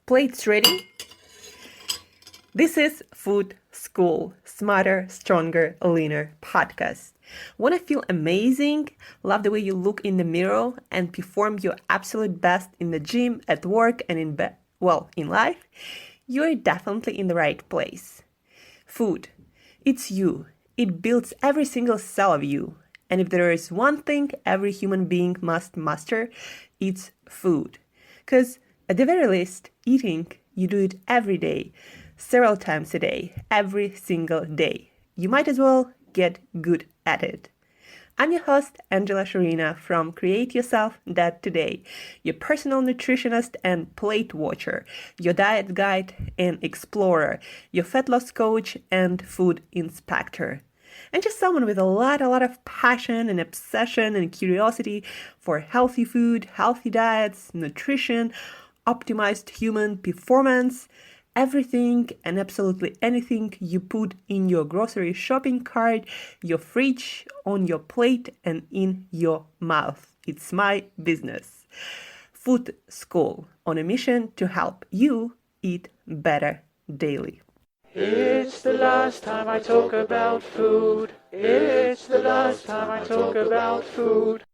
Plates ready? This is Food School, Smarter, Stronger, Leaner podcast. Want to feel amazing, love the way you look in the mirror, and perform your absolute best in the gym, at work, and in life? You're definitely in the right place. Food. It's you. It builds every single cell of you. And if there is one thing every human being must master, it's food. Because at the very least, eating, you do it every day, several times a day, every single day. You might as well get good at it. I'm your host, Shurina from Create Yourself That Today, your personal nutritionist and plate watcher, your diet guide and explorer, your fat loss coach and food inspector. And just someone with a lot of passion and obsession and curiosity for healthy food, healthy diets, nutrition, optimized human performance, everything and absolutely anything you put in your grocery shopping cart, your fridge, on your plate, and in your mouth. It's my business. Food School, on a mission to help you eat better daily. It's the last time I talk about food. It's the last time I talk about food.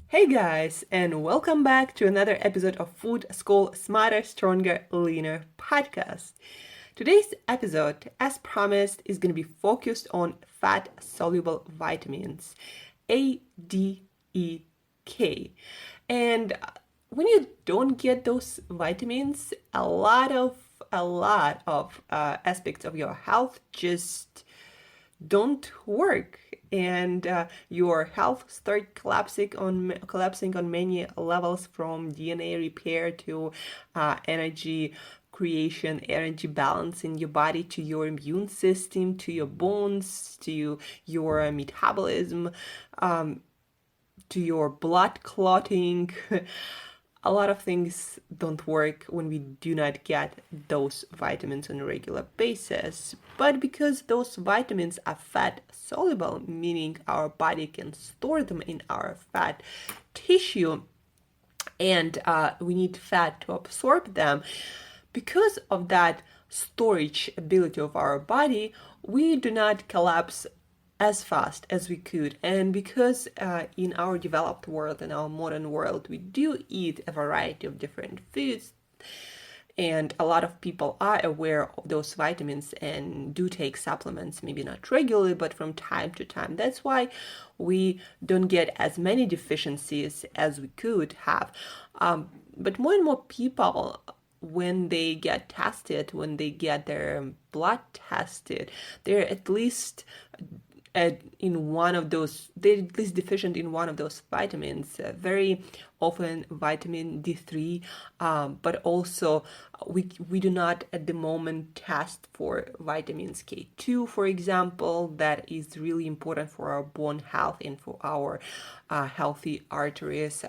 Hey guys, and welcome back to another episode of Food School Smarter, Stronger, Leaner podcast. Today's episode, as promised, is going to be focused on fat-soluble vitamins, A, D, E, K. And when you don't get those vitamins, a lot of aspects of your health just don't work, and your health start collapsing on many levels, from DNA repair to energy creation, energy balance in your body, to your immune system, to your bones, to your metabolism, to your blood clotting. A lot of things don't work when we do not get those vitamins on a regular basis. But because those vitamins are fat soluble, meaning our body can store them in our fat tissue, and we need fat to absorb them, because of that storage ability of our body, we do not collapse as fast as we could. And because in our developed world, in our modern world, we do eat a variety of different foods, and a lot of people are aware of those vitamins and do take supplements, maybe not regularly, but from time to time. That's why we don't get as many deficiencies as we could have. But more and more people, when they get tested, when they get their blood tested, they're at least in one of those, they're at least deficient in one of those vitamins. Very often vitamin D3, but also we do not at the moment test for vitamins K2, for example. That is really important for our bone health and for our healthy arteries.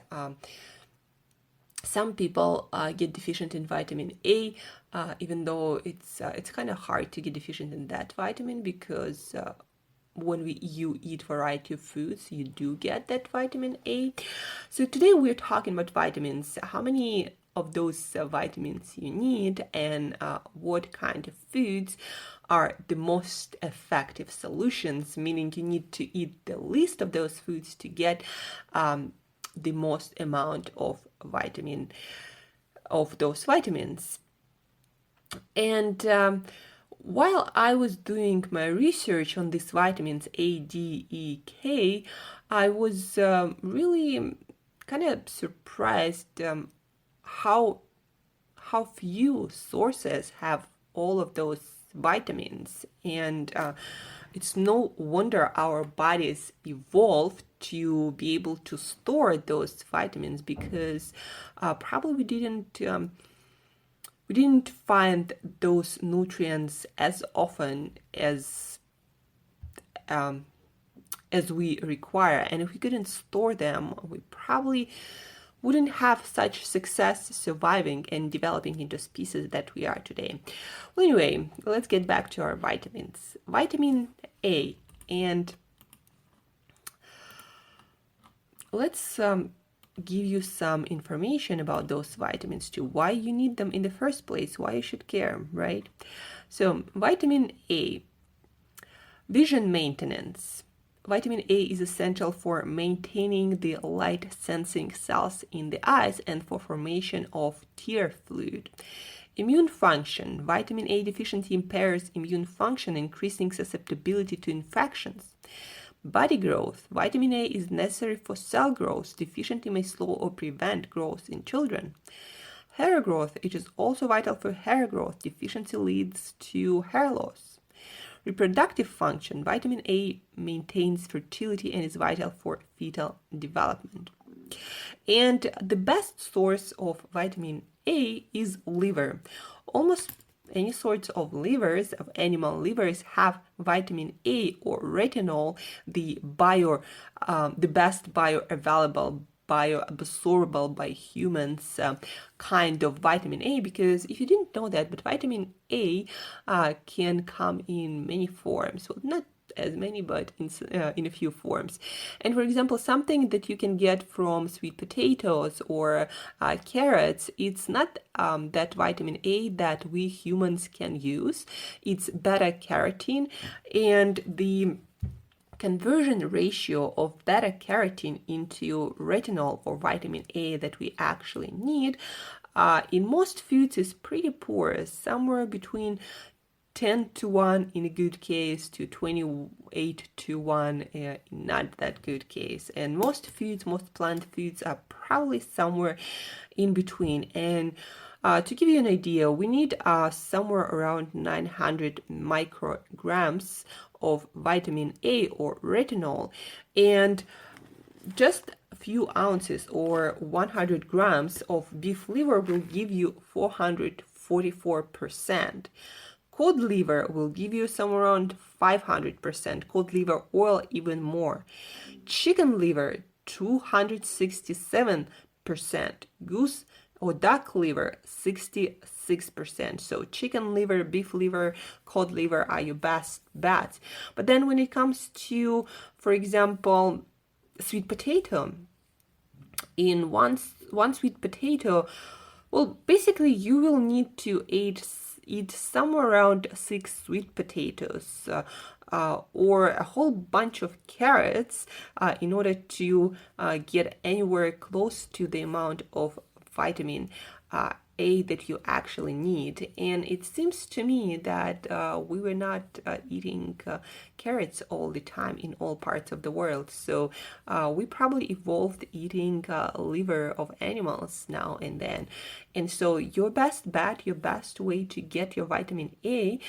Some people get deficient in vitamin A, even though it's kind of hard to get deficient in that vitamin, because when you eat variety of foods, you do get that vitamin A. So today we're talking about vitamins, how many of those vitamins you need, and what kind of foods are the most effective solutions, meaning you need to eat the least of those foods to get the most amount of those vitamins. And while I was doing my research on these vitamins A, D, E, K, I was really kind of surprised how few sources have all of those vitamins. And it's no wonder our bodies evolved to be able to store those vitamins, because probably we didn't find those nutrients as often as we require. And if we couldn't store them, we probably wouldn't have such success surviving and developing into species that we are today. Well, anyway, let's get back to our vitamins. Vitamin A, and let's give you some information about those vitamins too, why you need them in the first place, why you should care, right? So, vitamin A, vision maintenance. Vitamin A is essential for maintaining the light sensing cells in the eyes and for formation of tear fluid. Immune function. Vitamin A deficiency impairs immune function, increasing susceptibility to infections. Body growth. Vitamin A is necessary for cell growth. Deficiency may slow or prevent growth in children. Hair growth. It is also vital for hair growth. Deficiency leads to hair loss. Reproductive function. Vitamin A maintains fertility and is vital for fetal development. And the best source of vitamin A is liver. Almost any sorts of livers, of animal livers, have vitamin A or retinol, the best bioavailable, bioabsorbable by humans kind of vitamin A, because if you didn't know that, but vitamin A can come in many forms. Well, not as many, but in a few forms. And for example, something that you can get from sweet potatoes or carrots, it's not that vitamin A that we humans can use. It's beta carotene, and the conversion ratio of beta carotene into retinol or vitamin A that we actually need in most foods is pretty poor, somewhere between 10 to 1 in a good case to 28 to 1 in not that good case. And most foods, most plant foods are probably somewhere in between. And to give you an idea, we need somewhere around 900 micrograms of vitamin A or retinol, and just a few ounces or 100 grams of beef liver will give you 444%. Cod liver will give you somewhere around 500%. Cod liver oil even more. Chicken liver 267%. Goose or duck liver 66%. So chicken liver, beef liver, cod liver are your best bets. But then when it comes to, for example, sweet potato, in one sweet potato, well, basically you will need to eat somewhere around 6 sweet potatoes or a whole bunch of carrots in order to get anywhere close to the amount of vitamin A that you actually need. And it seems to me that we were not eating carrots all the time in all parts of the world. So we probably evolved eating liver of animals now and then. And so your best bet, your best way to get your vitamin A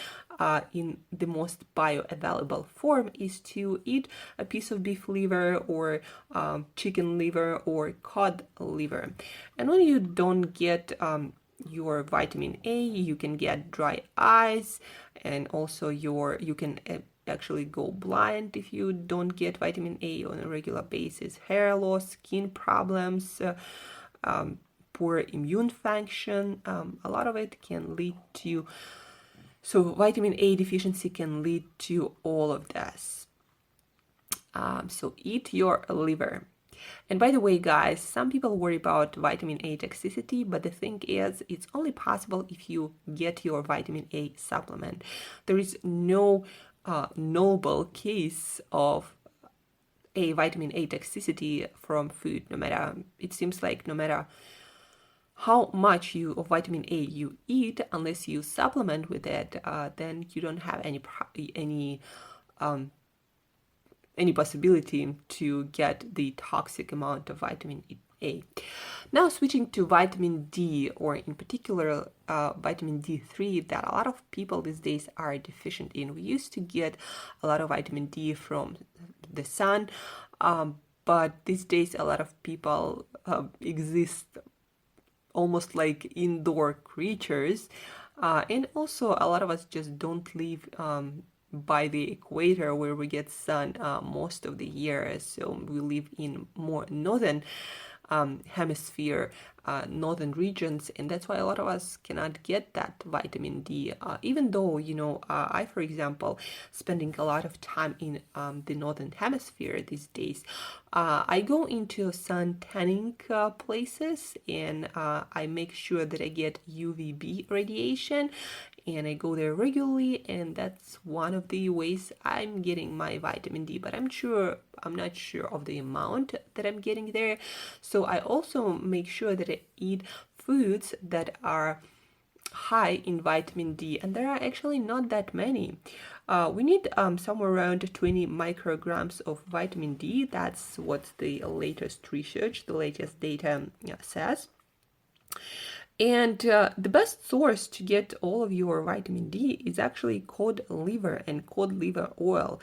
in the most bioavailable form is to eat a piece of beef liver or chicken liver or cod liver. And when you don't get your vitamin A, you can get dry eyes, and also you can actually go blind if you don't get vitamin A on a regular basis. Hair loss, skin problems, poor immune function, a lot of it can lead to, so vitamin A deficiency can lead to all of this. So eat your liver. And by the way, guys, some people worry about vitamin A toxicity, but the thing is, it's only possible if you get your vitamin A supplement. There is no noble case of a vitamin A toxicity from food. It seems like no matter how much of vitamin A you eat, unless you supplement with it, then you don't have any possibility to get the toxic amount of vitamin A. Now switching to vitamin D, or in particular vitamin D3, that a lot of people these days are deficient in. We used to get a lot of vitamin D from the sun, but these days a lot of people exist almost like indoor creatures, and also a lot of us just don't live by the equator where we get sun most of the year. So we live in more northern hemisphere, northern regions, and that's why a lot of us cannot get that vitamin D. Even though, I, for example, spending a lot of time in the northern hemisphere these days, I go into sun tanning places, and I make sure that I get UVB radiation, and I go there regularly, and that's one of the ways I'm getting my vitamin D, but I'm not sure of the amount that I'm getting there. So I also make sure that I eat foods that are high in vitamin D, and there are actually not that many. We need somewhere around 20 micrograms of vitamin D. That's what the latest research, the latest data says. And the best source to get all of your vitamin D is actually cod liver and cod liver oil.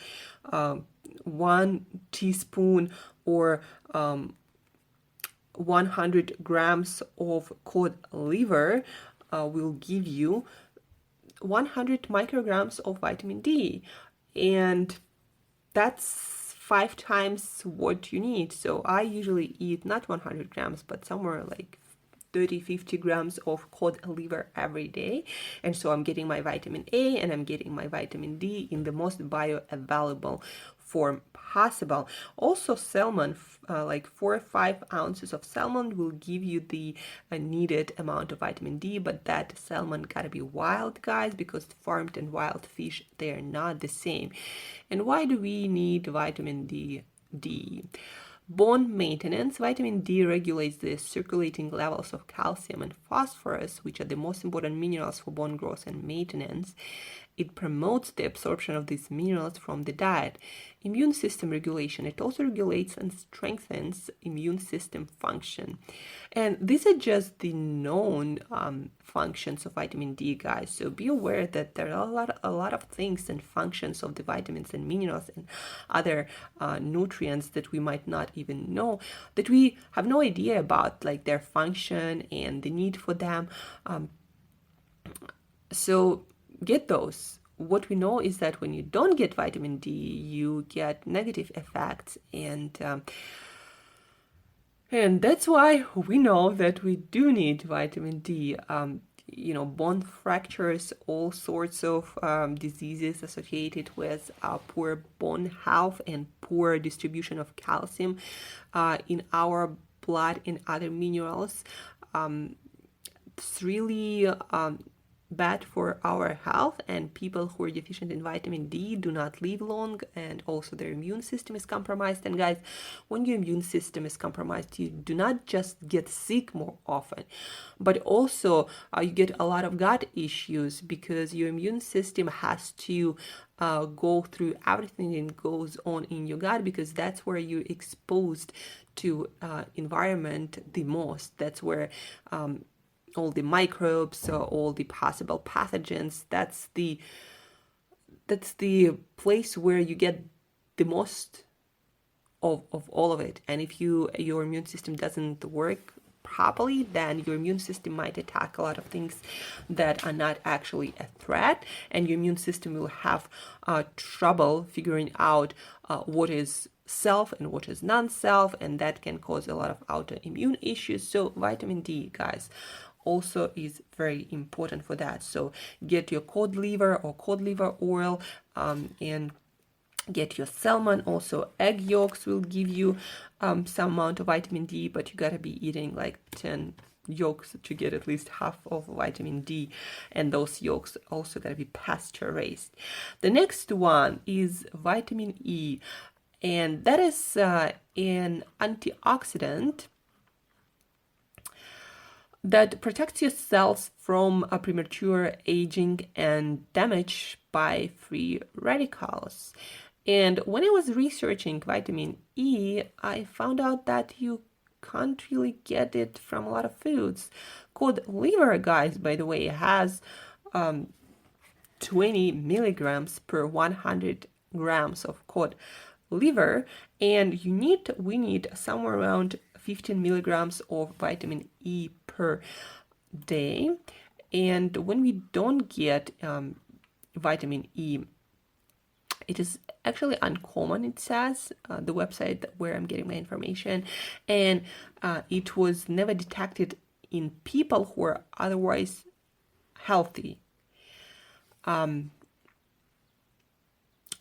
1 teaspoon or 100 grams of cod liver will give you 100 micrograms of vitamin D. And that's 5 times what you need. So I usually eat not 100 grams, but somewhere like 30-50 grams of cod liver every day, and so I'm getting my vitamin A and I'm getting my vitamin D in the most bioavailable form possible. Also, salmon, like 4 or 5 ounces of salmon will give you the needed amount of vitamin D, but that salmon gotta be wild, guys, because farmed and wild fish, they are not the same. And why do we need vitamin D? Bone maintenance. Vitamin D regulates the circulating levels of calcium and phosphorus, which are the most important minerals for bone growth and maintenance. It promotes the absorption of these minerals from the diet. Immune system regulation. It also regulates and strengthens immune system function. And these are just the known functions of vitamin D, guys. So be aware that there are a lot of things and functions of the vitamins and minerals and other nutrients that we might not even know, that we have no idea about, like their function and the need for them. So get those. What we know is that when you don't get vitamin D, you get negative effects, and that's why we know that we do need vitamin D. Bone fractures, all sorts of diseases associated with poor bone health and poor distribution of calcium in our blood and other minerals. It's really bad for our health, and people who are deficient in vitamin D do not live long, and also their immune system is compromised. And guys, when your immune system is compromised, you do not just get sick more often, but also you get a lot of gut issues, because your immune system has to go through everything that goes on in your gut, because that's where you're exposed to environment the most. That's where all the microbes, all the possible pathogens, that's the place where you get the most of all of it. And if your immune system doesn't work properly, then your immune system might attack a lot of things that are not actually a threat, and your immune system will have trouble figuring out what is self and what is non-self, and that can cause a lot of autoimmune issues. So vitamin D, guys, also is very important for that. So get your cod liver or cod liver oil, and get your salmon. Also, egg yolks will give you some amount of vitamin D, but you gotta be eating like 10 yolks to get at least half of vitamin D, and those yolks also gotta be pasture raised. The next one is vitamin E, and that is an antioxidant that protects your cells from a premature aging and damage by free radicals. And when I was researching vitamin E, I found out that you can't really get it from a lot of foods. Cod liver, guys, by the way, has 20 milligrams per 100 grams of cod liver, and we need somewhere around 15 milligrams of vitamin E per day. And when we don't get vitamin E, it is actually uncommon, it says, the website where I'm getting my information, and it was never detected in people who are otherwise healthy.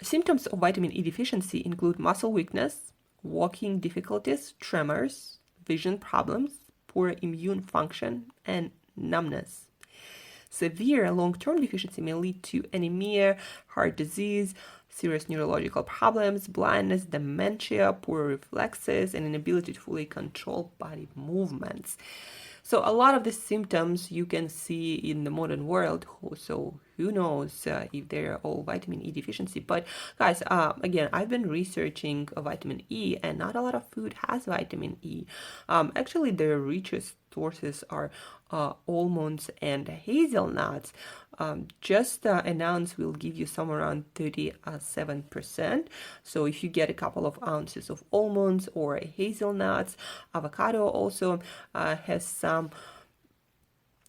Symptoms of vitamin E deficiency include muscle weakness, walking difficulties, tremors, vision problems, poor immune function, and numbness. Severe long-term deficiency may lead to anemia, heart disease, serious neurological problems, blindness, dementia, poor reflexes, and inability to fully control body movements. So a lot of the symptoms you can see in the modern world. So who knows if they're all vitamin E deficiency. But guys, again, I've been researching vitamin E, and not a lot of food has vitamin E. Actually, the richest sources are almonds and hazelnuts. Just an ounce will give you somewhere around 37%. So if you get a couple of ounces of almonds or hazelnuts, avocado also has some,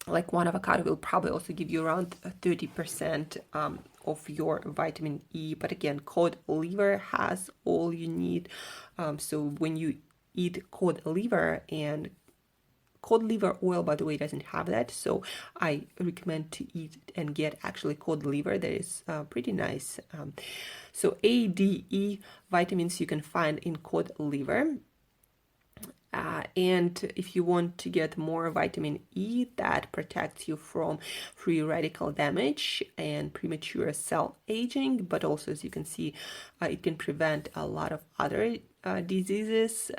like one avocado will probably also give you around 30% of your vitamin E. But again, cod liver has all you need. So when you eat cod liver, and cod liver oil, by the way, doesn't have that, so I recommend to eat and get actually cod liver. That is pretty nice. So A, D, E vitamins you can find in cod liver. And if you want to get more vitamin E that protects you from free radical damage and premature cell aging, but also, as you can see, it can prevent a lot of other diseases.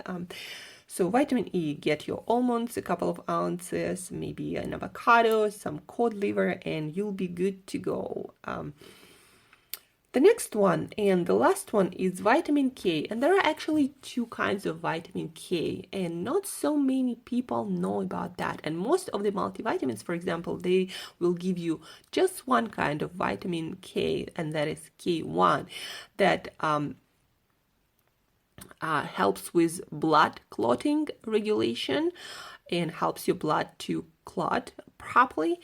So vitamin E, get your almonds, a couple of ounces, maybe an avocado, some cod liver, and you'll be good to go. The next one and the last one is vitamin K, and there are actually two kinds of vitamin K, and not so many people know about that. And most of the multivitamins, for example, they will give you just one kind of vitamin K, and that is K1, that helps with blood clotting regulation and helps your blood to clot properly.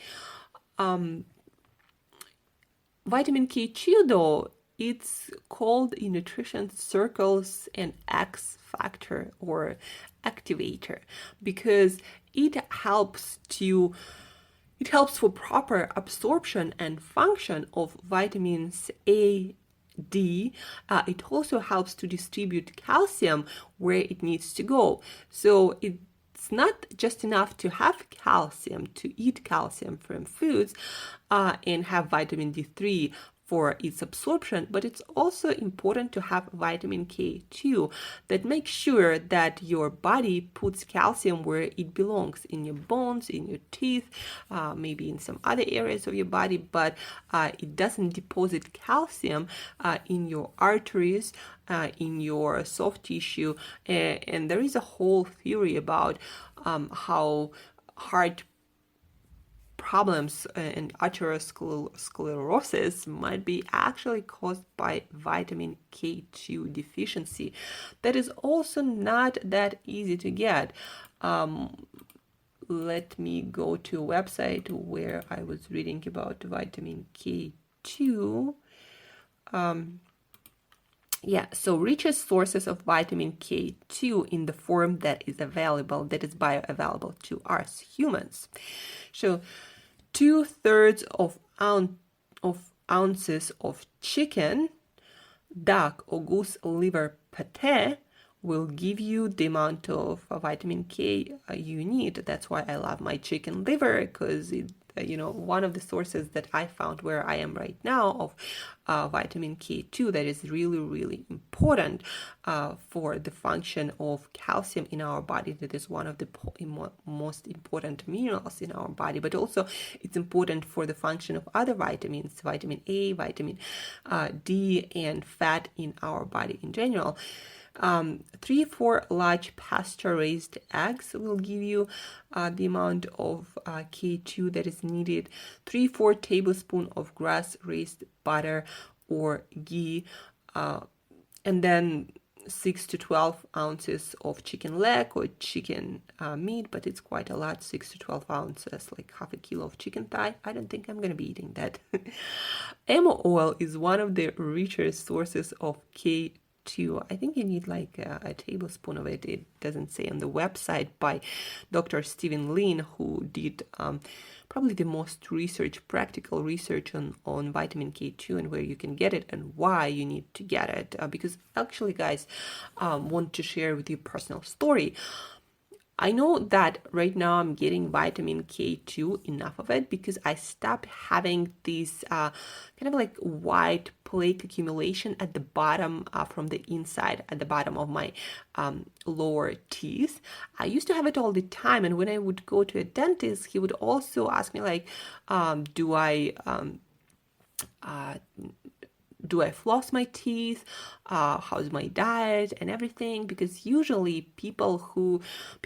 Vitamin K2, though, it's called in nutrition circles an X factor or activator, because it helps for proper absorption and function of vitamins A, D. It also helps to distribute calcium where it needs to go. So it's not just enough to have calcium, to eat calcium from foods and have vitamin D3 for its absorption, but it's also important to have vitamin K2 that makes sure that your body puts calcium where it belongs, in your bones, in your teeth, maybe in some other areas of your body, but it doesn't deposit calcium in your arteries, in your soft tissue. And there is a whole theory about how heart problems and atherosclerosis might be actually caused by vitamin K2 deficiency. That is also not that easy to get. Let me go to a website where I was reading about vitamin K2. So richest sources of vitamin K2 in the form that is available, that is bioavailable to us humans. So 2/3 of ounces of chicken, duck, or goose liver pate will give you the amount of vitamin K you need. That's why I love my chicken liver, because it, one of the sources that I found where I am right now of vitamin K2 that is really, really important for the function of calcium in our body. That is one of the most important minerals in our body, but also it's important for the function of other vitamins, vitamin A, vitamin D, and fat in our body in general. 3-4 large pasture-raised eggs will give you the amount of K2 that is needed. 3-4 tablespoons of grass-raised butter or ghee, and then 6 to 12 ounces of chicken leg or chicken meat, but it's quite a lot, 6 to 12 ounces, like half a kilo of chicken thigh. I don't think I'm going to be eating that. Emo oil is one of the richest sources of K2. K2. I think you need like a tablespoon of it. It doesn't say on the website by Dr. Stephen Lean, who did probably the most practical research on vitamin K2 and where you can get it and why you need to get it. Because actually, guys, want to share with you a personal story. I know that right now I'm getting vitamin K2, enough of it, because I stopped having this kind of like white plaque accumulation at the bottom, from the inside, at the bottom of my lower teeth. I used to have it all the time, and when I would go to a dentist, he would also ask me like, do I floss my teeth? How's my diet and everything? Because usually people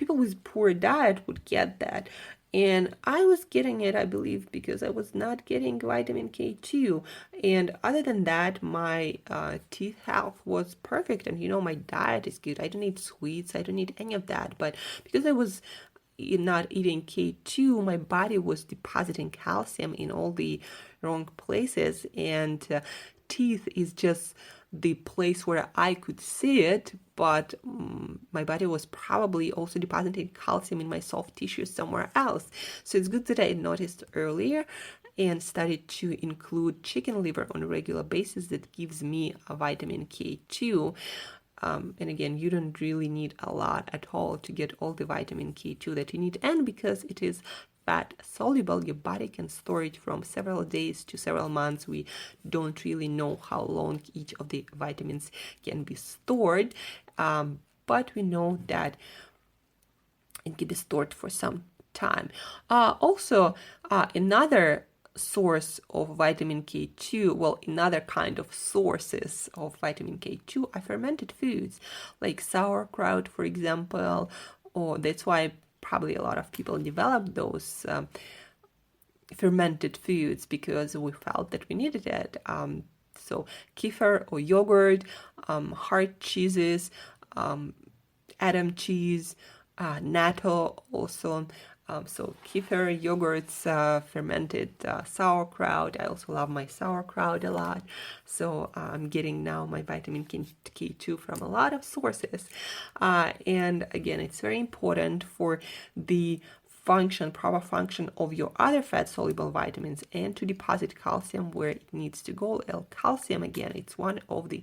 with poor diet would get that. And I was getting it, I believe, because I was not getting vitamin K2. And other than that, my teeth health was perfect. And my diet is good. I don't eat sweets. I don't eat any of that. But because I was not eating K2, my body was depositing calcium in all the wrong places, and teeth is just the place where I could see it, but my body was probably also depositing calcium in my soft tissue somewhere else. So it's good that I noticed earlier and started to include chicken liver on a regular basis. That gives me a vitamin K2. And again, you don't really need a lot at all to get all the vitamin K2 that you need. And because it is fat soluble, your body can store it from several days to several months. We don't really know how long each of the vitamins can be stored, but we know that it can be stored for some time. Also, another source of vitamin K2, well, another kind of sources of vitamin K2 are fermented foods, like sauerkraut, for example, or that's why probably a lot of people developed those fermented foods, because we felt that we needed it. So kefir or yogurt, hard cheeses, Adam cheese, natto also. So kefir, yogurts, fermented sauerkraut. I also love my sauerkraut a lot. So I'm getting now my vitamin K2 from a lot of sources. And again, it's very important for the proper function of your other fat-soluble vitamins and to deposit calcium where it needs to go. Calcium, again, it's one of the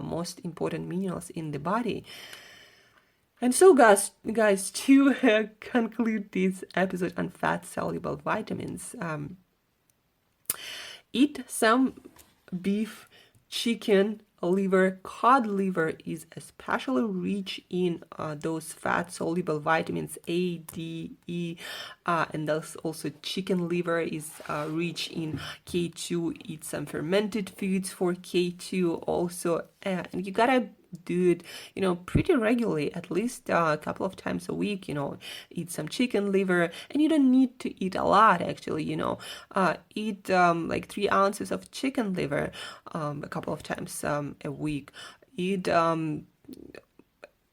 most important minerals in the body. And so, guys, to conclude this episode on fat-soluble vitamins, eat some beef, chicken, liver. Cod liver is especially rich in those fat-soluble vitamins A, D, E, and thus also chicken liver is rich in K2. Eat some fermented foods for K2 also, and you gotta do it, pretty regularly, at least a couple of times a week. Eat some chicken liver, and you don't need to eat a lot, actually. Eat like 3 ounces of chicken liver a couple of times a week. Eat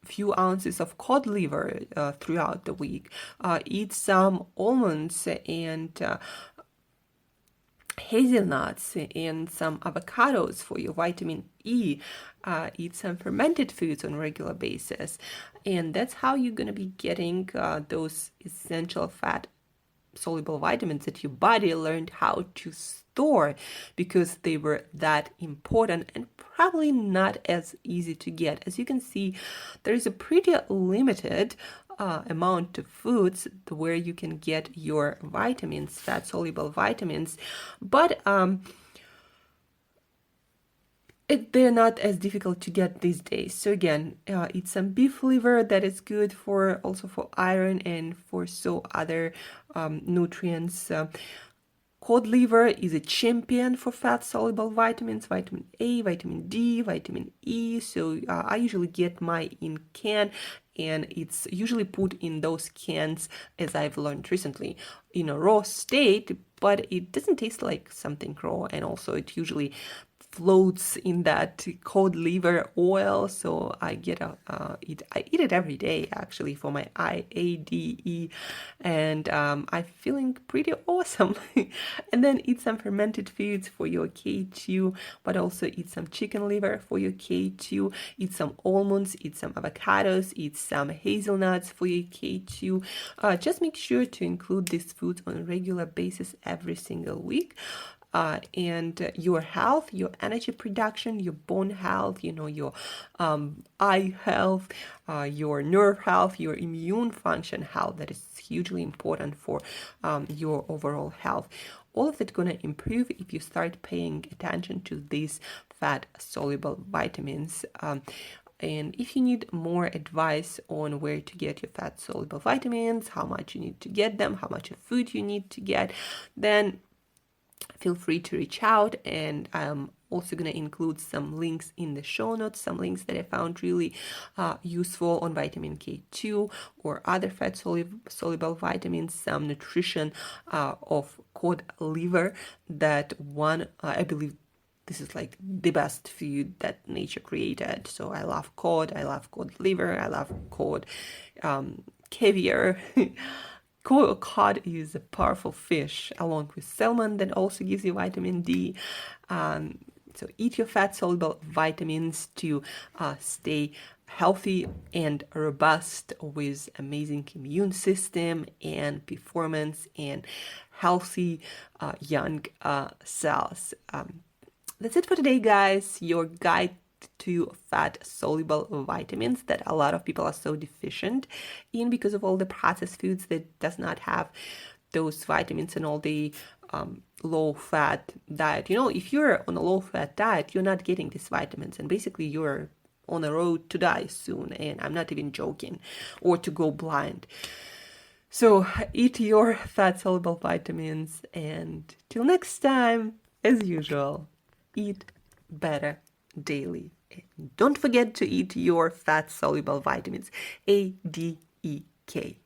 few ounces of cod liver throughout the week. Eat some almonds and hazelnuts and some avocados for your vitamin E. Eat some fermented foods on a regular basis, and that's how you're going to be getting those essential fat soluble vitamins that your body learned how to store, because they were that important and probably not as easy to get. As you can see, there is a pretty limited amount of foods where you can get your vitamins, fat soluble vitamins, but they're not as difficult to get these days. So again, eat some beef liver. That is good also for iron and for other nutrients. Cod liver is a champion for fat-soluble vitamins, vitamin A, vitamin D, vitamin E. So I usually get mine in can, and it's usually put in those cans, as I've learned recently, in a raw state, but it doesn't taste like something raw, and also it usually floats in that cod liver oil. So I I eat it every day actually for my IADE, and I'm feeling pretty awesome. And then eat some fermented foods for your K2, but also eat some chicken liver for your K2. Eat some almonds, eat some avocados, eat some hazelnuts for your K2. Just make sure to include these foods on a regular basis every single week. And your health, your energy production, your bone health, your eye health, your nerve health, your immune function health, that is hugely important for your overall health. All of that gonna improve if you start paying attention to these fat soluble vitamins. And if you need more advice on where to get your fat soluble vitamins, how much you need to get them, how much of food you need to get, then feel free to reach out. And I'm also going to include some links in the show notes, some links that I found really useful on vitamin K2 or other fat soluble vitamins, some nutrition of cod liver, that one, I believe this is like the best food that nature created. So I love cod liver, I love cod caviar. Cod is a powerful fish along with salmon that also gives you vitamin D. So eat your fat soluble vitamins to stay healthy and robust with amazing immune system and performance and healthy young cells. That's it for today, guys. Your guide to fat soluble vitamins that a lot of people are so deficient in because of all the processed foods that does not have those vitamins and all the low fat diet. If you're on a low fat diet, you're not getting these vitamins, and basically you're on a road to die soon, and I'm not even joking, or to go blind. So eat your fat soluble vitamins, and till next time, as usual, eat better daily. And don't forget to eat your fat soluble vitamins, A, D, E, K.